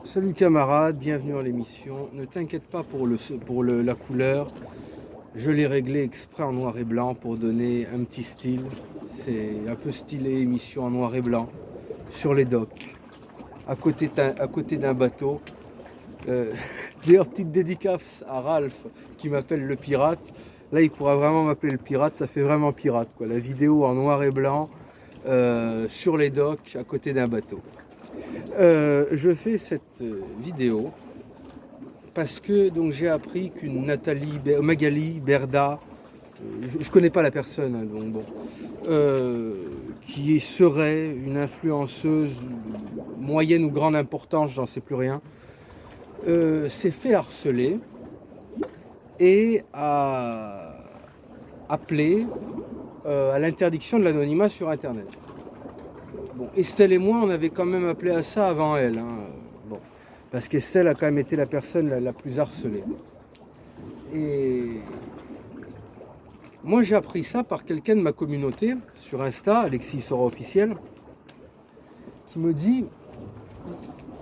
Salut camarade, bienvenue à l'émission. Ne t'inquiète pas la couleur. Je l'ai réglé exprès en noir et blanc pour donner un petit style. C'est un peu stylé, émission en noir et blanc, sur les docks, à côté d'un bateau. Euh, D'ailleurs, petite dédicace à Ralph qui m'appelle le pirate. Là, il pourra vraiment m'appeler le pirate, ça fait vraiment pirate, quoi. La vidéo en noir et blanc, sur les docks, à côté d'un bateau. Je fais cette vidéo parce que donc j'ai appris qu'une Magali Berda, je connais pas la personne, hein, donc bon, qui serait une influenceuse moyenne ou grande importance, j'en sais plus rien, s'est fait harceler et a appelé à l'interdiction de l'anonymat sur Internet. Bon, Estelle et moi, on avait quand même appelé à ça avant elle, hein. Bon, parce qu'Estelle a quand même été la personne la plus harcelée. Et moi, j'ai appris ça par quelqu'un de ma communauté, sur Insta, Alexis Sora officiel, qui me dit,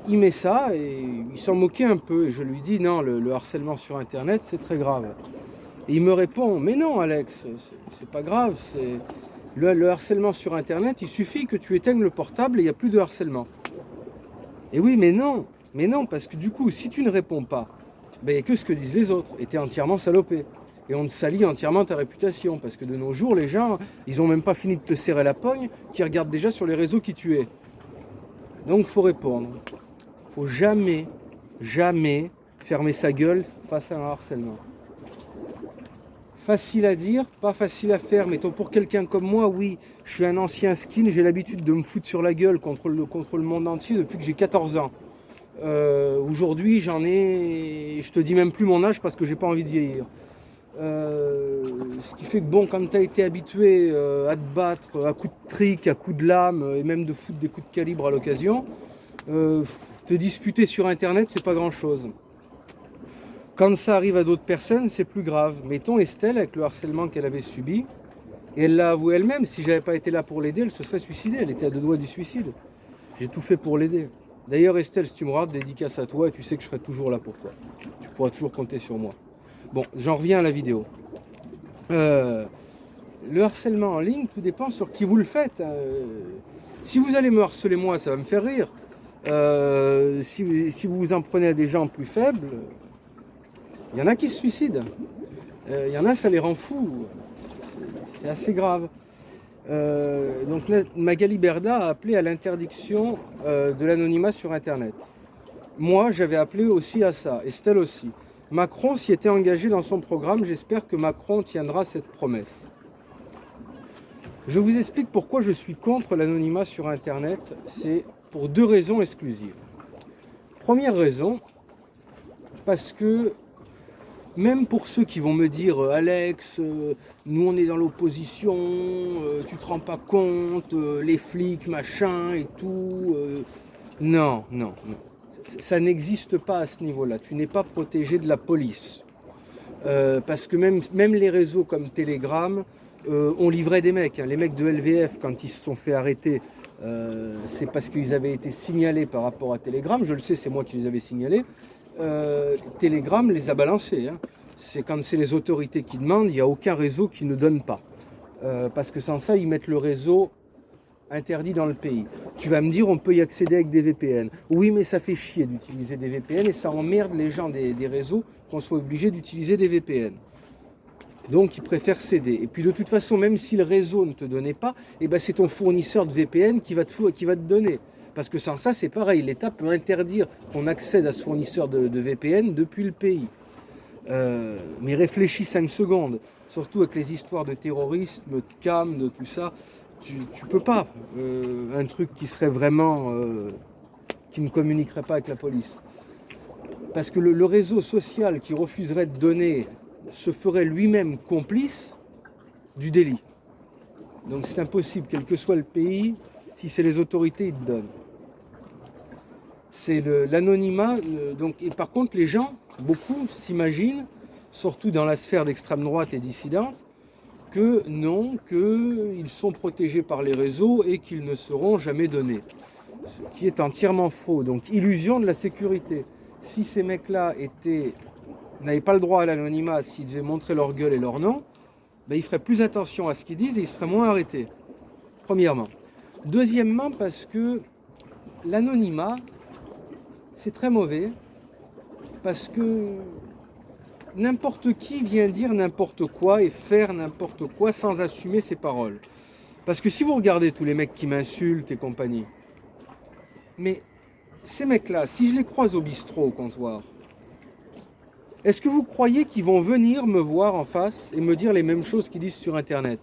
il met ça et il s'en moquait un peu. Et je lui dis, non, le harcèlement sur Internet, c'est très grave. Et il me répond, mais non, Alex, c'est pas grave. Le harcèlement sur Internet, il suffit que tu éteignes le portable et il n'y a plus de harcèlement. Et oui, mais non, parce que du coup, si tu ne réponds pas, ben, il n'y a que ce que disent les autres, et tu es entièrement salopé. Et on te salit entièrement ta réputation, parce que de nos jours, les gens, ils n'ont même pas fini de te serrer la pogne, qui regardent déjà sur les réseaux qui tu es. Donc, faut répondre. Faut jamais, jamais fermer sa gueule face à un harcèlement. Facile à dire, pas facile à faire. Mettons pour quelqu'un comme moi, oui, je suis un ancien skin, j'ai l'habitude de me foutre sur la gueule contre le monde entier depuis que j'ai 14 ans. Aujourd'hui, je te dis même plus mon âge parce que j'ai pas envie de vieillir. Ce qui fait que bon, quand tu as été habitué à te battre à coups de trick, à coups de lame et même de foutre des coups de calibre à l'occasion, te disputer sur internet, c'est pas grand chose. Quand ça arrive à d'autres personnes, c'est plus grave. Mettons Estelle avec le harcèlement qu'elle avait subi, et elle l'a avoué elle-même, si j'avais pas été là pour l'aider, elle se serait suicidée, elle était à 2 doigts du suicide. J'ai tout fait pour l'aider. D'ailleurs Estelle, si tu me rates, dédicace à toi et tu sais que je serai toujours là pour toi. Tu pourras toujours compter sur moi. Bon, j'en reviens à la vidéo. Euh, le harcèlement en ligne, tout dépend sur qui vous le faites. Si vous allez me harceler moi, ça va me faire rire. Si vous vous en prenez à des gens plus faibles, il y en a qui se suicident. Il y en a, ça les rend fous. C'est assez grave. Donc Magali Berda a appelé à l'interdiction de l'anonymat sur Internet. Moi, j'avais appelé aussi à ça, Estelle aussi. Macron s'y était engagé dans son programme, j'espère que Macron tiendra cette promesse. Je vous explique pourquoi je suis contre l'anonymat sur Internet, c'est pour 2 raisons exclusives. Première raison, parce que même pour ceux qui vont me dire Alex, nous on est dans l'opposition, tu te rends pas compte, les flics, machin et tout. Non, non, non. Ça n'existe pas à ce niveau-là. Tu n'es pas protégé de la police. Parce que même les réseaux comme Telegram ont livré des mecs. Hein. Les mecs de LVF, quand ils se sont fait arrêter, c'est parce qu'ils avaient été signalés par rapport à Telegram. Je le sais, c'est moi qui les avais signalés. Telegram les a balancés. Hein. C'est quand c'est les autorités qui demandent, il n'y a aucun réseau qui ne donne pas. Parce que sans ça, ils mettent le réseau interdit dans le pays. Tu vas me dire, on peut y accéder avec des VPN. Oui, mais ça fait chier d'utiliser des VPN et ça emmerde les gens des réseaux qu'on soit obligé d'utiliser des VPN. Donc, ils préfèrent céder. Et puis, de toute façon, même si le réseau ne te donnait pas, eh ben, c'est ton fournisseur de VPN qui va te donner. Parce que sans ça, c'est pareil. L'État peut interdire qu'on accède à ce fournisseur de VPN depuis le pays. Mais réfléchis 5 secondes. Surtout avec les histoires de terrorisme, de cam, de tout ça. Tu peux pas. Un truc qui serait vraiment... qui ne communiquerait pas avec la police. Parce que le réseau social qui refuserait de donner se ferait lui-même complice du délit. Donc c'est impossible, quel que soit le pays, si c'est les autorités, ils te donnent. C'est l'anonymat. Et par contre, les gens, beaucoup s'imaginent, surtout dans la sphère d'extrême droite et dissidente, que non, qu'ils sont protégés par les réseaux et qu'ils ne seront jamais donnés. ce qui est entièrement faux. Donc illusion de la sécurité. Si ces mecs-là n'avaient pas le droit à l'anonymat, s'ils devaient montrer leur gueule et leur nom, ben, ils feraient plus attention à ce qu'ils disent et ils se feraient moins arrêter. Premièrement. Deuxièmement, parce que l'anonymat, c'est très mauvais, parce que n'importe qui vient dire n'importe quoi et faire n'importe quoi sans assumer ses paroles. Parce que si vous regardez tous les mecs qui m'insultent et compagnie, mais ces mecs-là, si je les croise au bistrot, au comptoir, est-ce que vous croyez qu'ils vont venir me voir en face et me dire les mêmes choses qu'ils disent sur Internet?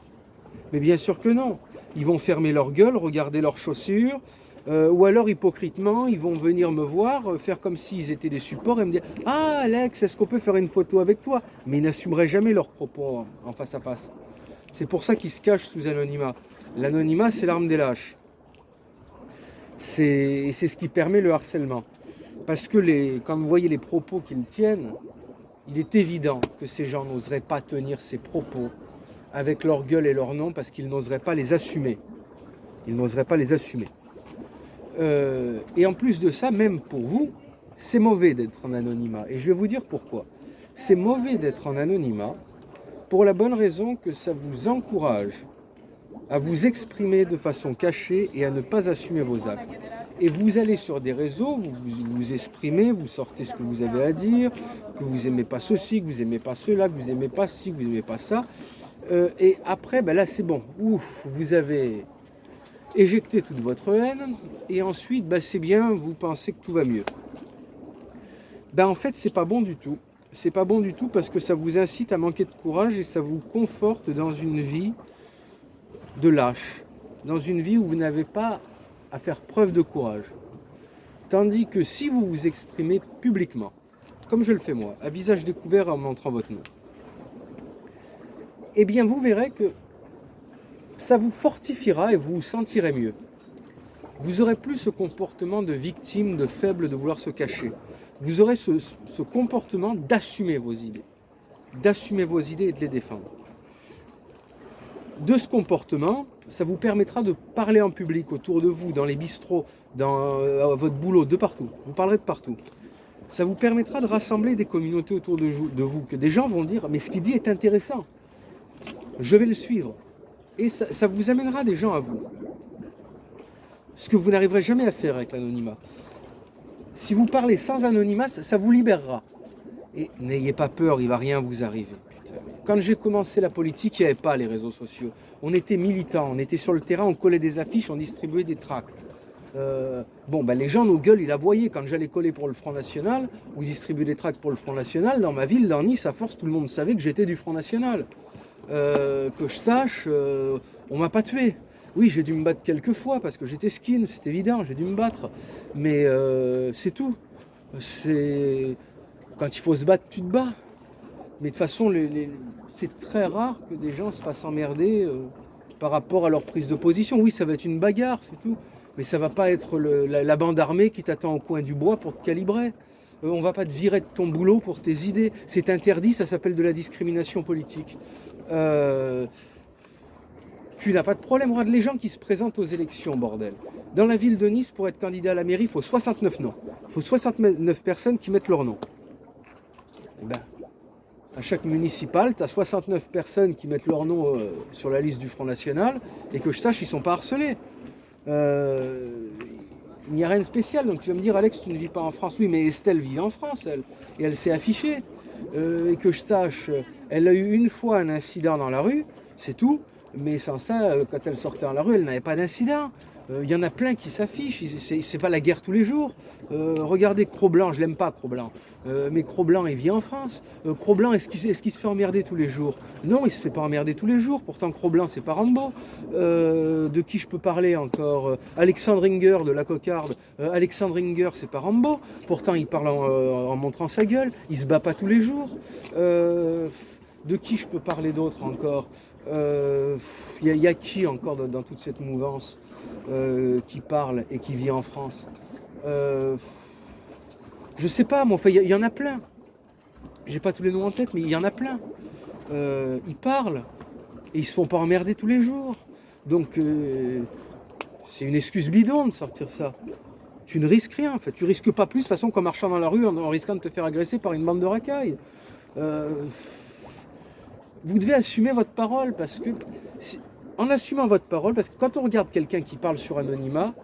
Mais bien sûr que non. Ils vont fermer leur gueule, regarder leurs chaussures, ou alors hypocritement, ils vont venir me voir, faire comme s'ils étaient des supports et me dire « Ah Alex, est-ce qu'on peut faire une photo avec toi ?» Mais ils n'assumeraient jamais leurs propos en face à face. C'est pour ça qu'ils se cachent sous anonymat. L'anonymat, c'est l'arme des lâches. C'est ce qui permet le harcèlement. Parce que quand vous voyez les propos qu'ils tiennent, il est évident que ces gens n'oseraient pas tenir ces propos avec leur gueule et leur nom parce qu'ils n'oseraient pas les assumer. Ils n'oseraient pas les assumer. Et en plus de ça, même pour vous, c'est mauvais d'être en anonymat. Et je vais vous dire pourquoi. C'est mauvais d'être en anonymat pour la bonne raison que ça vous encourage à vous exprimer de façon cachée et à ne pas assumer vos actes. Et vous allez sur des réseaux, vous exprimez, vous sortez ce que vous avez à dire, que vous n'aimez pas ceci, que vous n'aimez pas cela, que vous n'aimez pas ci, que vous n'aimez pas ça. Et après, ben là c'est bon, ouf, vous avez éjecté toute votre haine, et ensuite, ben c'est bien, vous pensez que tout va mieux. Ben en fait, c'est pas bon du tout. C'est pas bon du tout parce que ça vous incite à manquer de courage et ça vous conforte dans une vie de lâche, dans une vie où vous n'avez pas à faire preuve de courage. Tandis que si vous vous exprimez publiquement, comme je le fais moi, à visage découvert en montrant votre nom, eh bien vous verrez que ça vous fortifiera et vous vous sentirez mieux. Vous aurez plus ce comportement de victime, de faible, de vouloir se cacher. Vous aurez ce comportement d'assumer vos idées. D'assumer vos idées et de les défendre. De ce comportement, ça vous permettra de parler en public, autour de vous, dans les bistrots, à votre boulot, de partout. Vous parlerez de partout. Ça vous permettra de rassembler des communautés autour de vous, que des gens vont dire « mais ce qu'il dit est intéressant, je vais le suivre ». Et ça vous amènera des gens à vous. Ce que vous n'arriverez jamais à faire avec l'anonymat. Si vous parlez sans anonymat, ça vous libérera. Et n'ayez pas peur, il ne va rien vous arriver. Quand j'ai commencé la politique, il n'y avait pas les réseaux sociaux. On était militants, on était sur le terrain, on collait des affiches, on distribuait des tracts. Les gens, nos gueules, ils la voyaient. Quand j'allais coller pour le Front National, ou distribuer des tracts pour le Front National, dans ma ville, dans Nice, à force, tout le monde savait que j'étais du Front National. Que je sache, on m'a pas tué. Oui, j'ai dû me battre quelques fois parce que j'étais skin, c'est évident, j'ai dû me battre. Mais c'est tout. Quand il faut se battre, tu te bats. Mais de toute façon, c'est très rare que des gens se fassent emmerder par rapport à leur prise de position. Oui, ça va être une bagarre, c'est tout. Mais ça va pas être la bande armée qui t'attend au coin du bois pour te calibrer. On va pas te virer de ton boulot pour tes idées. C'est interdit, ça s'appelle de la discrimination politique. Tu n'as pas de problème. Regarde les gens qui se présentent aux élections, bordel. Dans la ville de Nice, pour être candidat à la mairie, il faut 69 noms. Il faut 69 personnes qui mettent leur nom. À chaque municipal, tu as 69 personnes qui mettent leur nom sur la liste du Front National, et que je sache, ils ne sont pas harcelés. Il n'y a rien de spécial. Donc tu vas me dire, Alex, tu ne vis pas en France. Oui, mais Estelle vit en France, elle. Et elle s'est affichée. Et que je sache, elle a eu une fois un incident dans la rue, c'est tout. Mais sans ça, quand elle sortait dans la rue, elle n'avait pas d'incident. Il y en a plein qui s'affichent, c'est pas la guerre tous les jours. Regardez Cro-Blanc, je l'aime pas Cro-Blanc, mais Cro-Blanc il vit en France. Cro-Blanc, est-ce qu'il se fait emmerder tous les jours? Non, il se fait pas emmerder tous les jours, pourtant Cro-Blanc c'est pas Rambo. De qui je peux parler encore? Alexandre Inger de la Cocarde, Alexandre Inger c'est pas Rambo, pourtant il parle en montrant sa gueule, il se bat pas tous les jours. De qui je peux parler d'autre encore? Il y a qui encore dans toute cette mouvance qui parle et qui vit en France? Je sais pas, mais enfin, il y en a plein. J'ai pas tous les noms en tête, mais il y en a plein. Ils parlent et ils se font pas emmerder tous les jours. Donc c'est une excuse bidon de sortir ça. Tu ne risques rien en fait. Tu risques pas plus de toute façon qu'en marchant dans la rue en risquant de te faire agresser par une bande de racailles. Vous devez assumer votre parole parce que en assumant votre parole, parce que quand on regarde quelqu'un qui parle sur anonymat,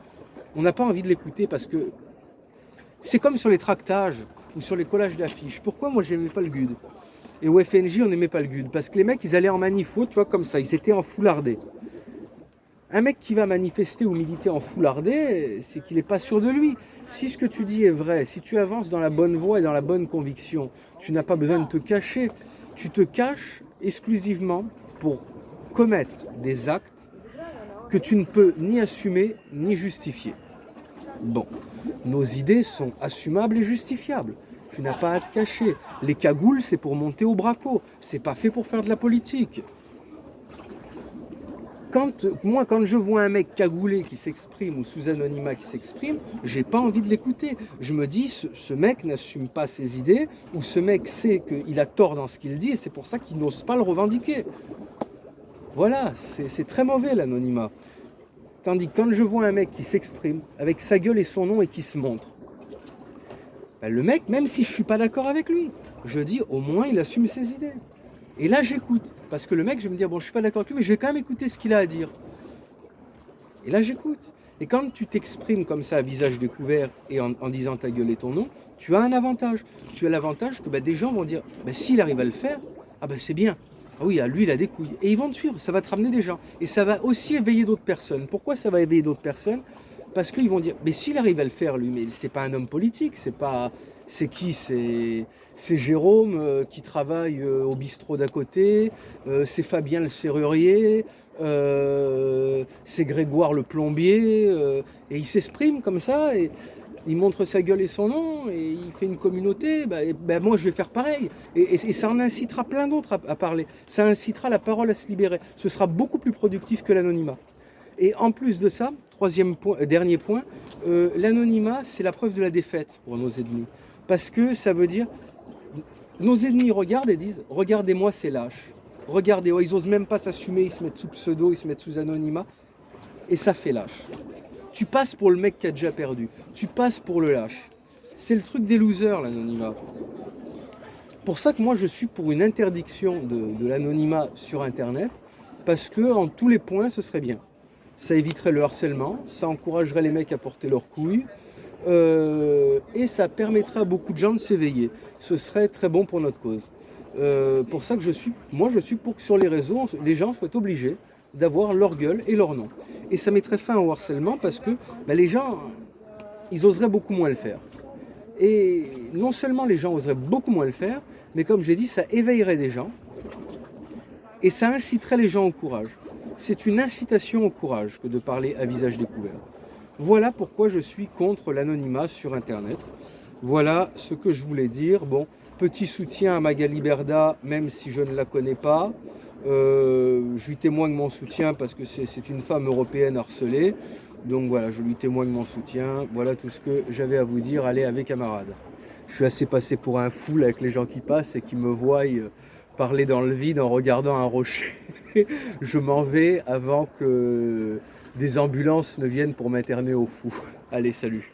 on n'a pas envie de l'écouter parce que c'est comme sur les tractages ou sur les collages d'affiches. Pourquoi moi j'aimais pas le GUD? Et au FNJ on n'aimait pas le GUD parce que les mecs ils allaient en manifo, tu vois, comme ça, ils étaient en foulardé. Un mec qui va manifester ou militer en foulardé, c'est qu'il n'est pas sûr de lui. Si ce que tu dis est vrai, si tu avances dans la bonne voie et dans la bonne conviction, tu n'as pas besoin de te cacher. Tu te caches exclusivement pour commettre des actes que tu ne peux ni assumer ni justifier. Bon, nos idées sont assumables et justifiables. Tu n'as pas à te cacher. Les cagoules, c'est pour monter au braco. C'est pas fait pour faire de la politique. Quand je vois un mec cagoulé qui s'exprime ou sous anonymat qui s'exprime, j'ai pas envie de l'écouter. Je me dis, ce mec n'assume pas ses idées, ou ce mec sait qu'il a tort dans ce qu'il dit, et c'est pour ça qu'il n'ose pas le revendiquer. Voilà, c'est très mauvais l'anonymat. Tandis que quand je vois un mec qui s'exprime avec sa gueule et son nom et qui se montre, ben le mec, même si je suis pas d'accord avec lui, je dis au moins il assume ses idées. Et là j'écoute, parce que le mec je vais me dire bon je suis pas d'accord avec lui mais je vais quand même écouter ce qu'il a à dire. Et là j'écoute. Et quand tu t'exprimes comme ça à visage découvert et en disant ta gueule et ton nom, tu as un avantage. Tu as l'avantage que des gens vont dire s'il arrive à le faire, ah c'est bien. Ah oui, lui il a des couilles. Et ils vont te suivre, ça va te ramener des gens. Et ça va aussi éveiller d'autres personnes. Pourquoi ça va éveiller d'autres personnes? Parce qu'ils vont dire, mais s'il arrive à le faire lui, mais c'est pas un homme politique, c'est qui? C'est Jérôme qui travaille au bistrot d'à côté, c'est Fabien le serrurier, c'est Grégoire le plombier, et il s'exprime comme ça, et il montre sa gueule et son nom, et il fait une communauté, moi je vais faire pareil. Et ça en incitera plein d'autres à parler. Ça incitera la parole à se libérer. Ce sera beaucoup plus productif que l'anonymat. Et en plus de ça, dernier point, l'anonymat, c'est la preuve de la défaite pour nos ennemis. Parce que ça veut dire, nos ennemis regardent et disent, regardez-moi ces lâches. Regardez, ils osent même pas s'assumer, ils se mettent sous pseudo, ils se mettent sous anonymat. Et ça fait lâche. Tu passes pour le mec qui a déjà perdu. Tu passes pour le lâche. C'est le truc des losers, l'anonymat. Pour ça que moi, je suis pour une interdiction de l'anonymat sur Internet, parce que en tous les points, ce serait bien. Ça éviterait le harcèlement, ça encouragerait les mecs à porter leurs couilles, et ça permettrait à beaucoup de gens de s'éveiller. Ce serait très bon pour notre cause. Pour ça que je suis pour que sur les réseaux, les gens soient obligés d'avoir leur gueule et leur nom. Et ça mettrait fin au harcèlement parce que les gens, ils oseraient beaucoup moins le faire. Et non seulement les gens oseraient beaucoup moins le faire, mais comme j'ai dit, ça éveillerait des gens et ça inciterait les gens au courage. C'est une incitation au courage que de parler à visage découvert. Voilà pourquoi je suis contre l'anonymat sur Internet. Voilà ce que je voulais dire. Bon, petit soutien à Magali Berda, même si je ne la connais pas. Je lui témoigne mon soutien parce que c'est une femme européenne harcelée. Donc voilà, je lui témoigne mon soutien. Voilà tout ce que j'avais à vous dire. Allez, avec camarades. Je suis assez passé pour un fou là, avec les gens qui passent et qui me voient parler dans le vide en regardant un rocher. Je m'en vais avant que des ambulances ne viennent pour m'interner au fou. Allez, salut.